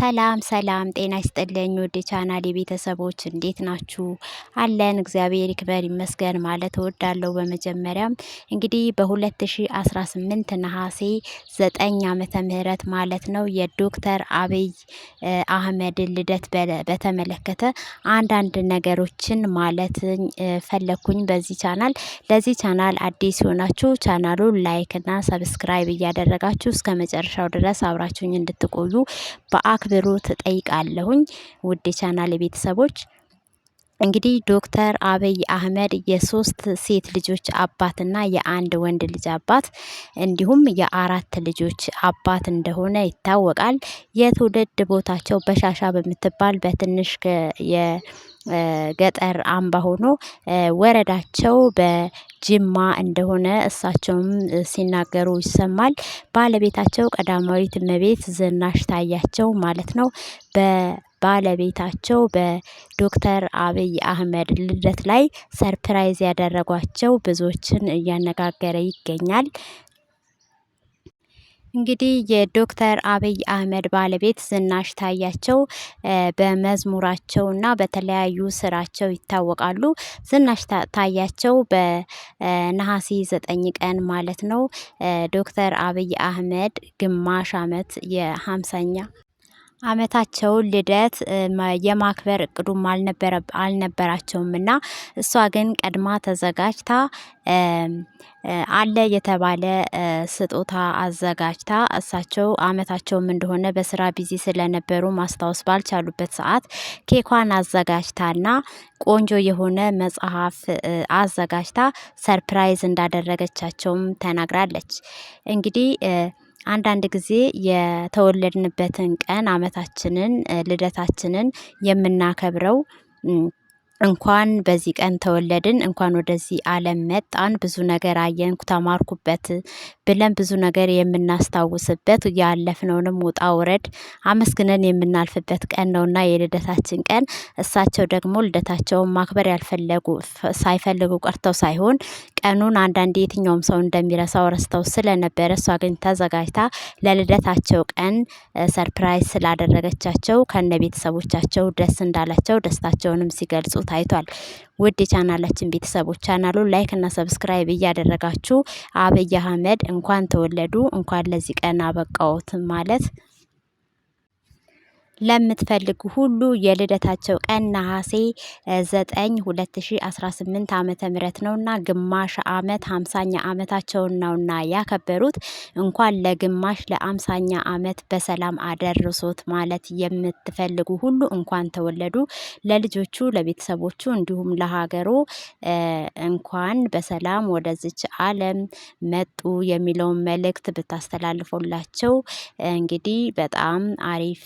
ሰላም ሰላም ጤና ይስጥልኝ ውድ የቻናሌ ቤተሰቦች እንዴት ናችሁ? አለን እግዚአብሔር ይክበር ይመስገን ማለት እወዳለሁ። በመጀመሪያም እንግዲህ በ2018 ነሐሴ 9 ዓመተ ምህረት ማለት ነው የዶክተር አብይ አህመድን ልደት በተመለከተ አንዳንድ ነገሮችን ማለት ፈለኩኝ በዚህ ቻናል። ለዚህ ቻናል አዲስ ሆናችሁ ቻናሉን ላይክ እና ሰብስክራይብ እያደረጋችሁ እስከ መጨረሻው ድረስ አብራችሁኝ እንድትቆዩ በአክብሮት እጠይቃለሁኝ። ውድ የቻናል ቤተሰቦች እንግዲህ ዶክተር አብይ አህመድ የሶስት ሴት ልጆች አባትና የአንድ ወንድ ልጅ አባት እንዲሁም የአራት ልጆች አባት እንደሆነ ይታወቃል። የትውልድ ቦታቸው በሻሻ በምትባል በትንሽ የገጠር አምባ ሆኖ ወረዳቸው በጅማ እንደሆነ እሳቸውም ሲናገሩ ይሰማል። ባለቤታቸው ቀዳማዊት እመቤት ዝናሽ ታያቸው ማለት ነው። ባለቤታቸው በዶክተር አብይ አህመድ ልደት ላይ ሰርፕራይዝ ያደረጓቸው ብዙዎችን እያነጋገረ ይገኛል። እንግዲህ የዶክተር አብይ አህመድ ባለቤት ዝናሽ ታያቸው በመዝሙራቸውና በተለያዩ ስራቸው ይታወቃሉ። ዝናሽ ታያቸው በነሐሴ 9 ቀን ማለት ነው ዶክተር አብይ አህመድ ግማሽ አመት የ50ኛ አመታቸውን ልደት የማክበር እቅዱም አልነበራቸውም እና እሷ ግን ቀድማ ተዘጋጅታ አለ የተባለ ስጦታ አዘጋጅታ እሳቸው አመታቸውም እንደሆነ በስራ ቢዚ ስለነበሩ ማስታወስ ባልቻሉበት ሰዓት ኬኳን አዘጋጅታና ቆንጆ የሆነ መጽሐፍ አዘጋጅታ ሰርፕራይዝ እንዳደረገቻቸውም ተናግራለች። እንግዲህ አንዳንድ ጊዜ የተወለድንበትን ቀን አመታችንን ልደታችንን የምናከብረው እንኳን በዚህ ቀን ተወለድን እንኳን ወደዚህ ዓለም መጣን ብዙ ነገር አየን ተማርኩበት ብለን ብዙ ነገር የምናስታውስበት ያለፍነውንም ውጣ ውረድ አመስግነን የምናልፍበት ቀን ነውና የልደታችን ቀን። እሳቸው ደግሞ ልደታቸውን ማክበር ሳይፈልጉ ቀርተው ሳይሆን ቀኑን አንዳንዴ የትኛውም ሰው እንደሚረሳው ረስተው ስለነበረ እሷ ግን ተዘጋጅታ ለልደታቸው ቀን ሰርፕራይዝ ስላደረገቻቸው ከነ ቤተሰቦቻቸው ደስ እንዳላቸው ደስታቸውንም ሲገልጹ ታይቷል። ውድ የቻናላችን ቤተሰቦች ቻናሉን ላይክ እና ሰብስክራይብ እያደረጋችሁ አብይ አህመድ እንኳን ተወለዱ እንኳን ለዚህ ቀን አበቃዎት ማለት ለምትፈልጉ ሁሉ የልደታቸው ቀን ነሐሴ 9 2018 ዓመተ ምህረት ነውና ግማሽ አመት 50ኛ አመታቸውን ነውና ያከበሩት። እንኳን ለግማሽ ለ50ኛ አመት በሰላም አደረሶት ማለት የምትፈልጉ ሁሉ እንኳን ተወለዱ። ለልጆቹ ለቤተሰቦቹ እንዲሁም ለሀገሩ እንኳን በሰላም ወደዚች ዓለም መጡ የሚለውን መልእክት ብታስተላልፉላቸው እንግዲህ በጣም አሪፍ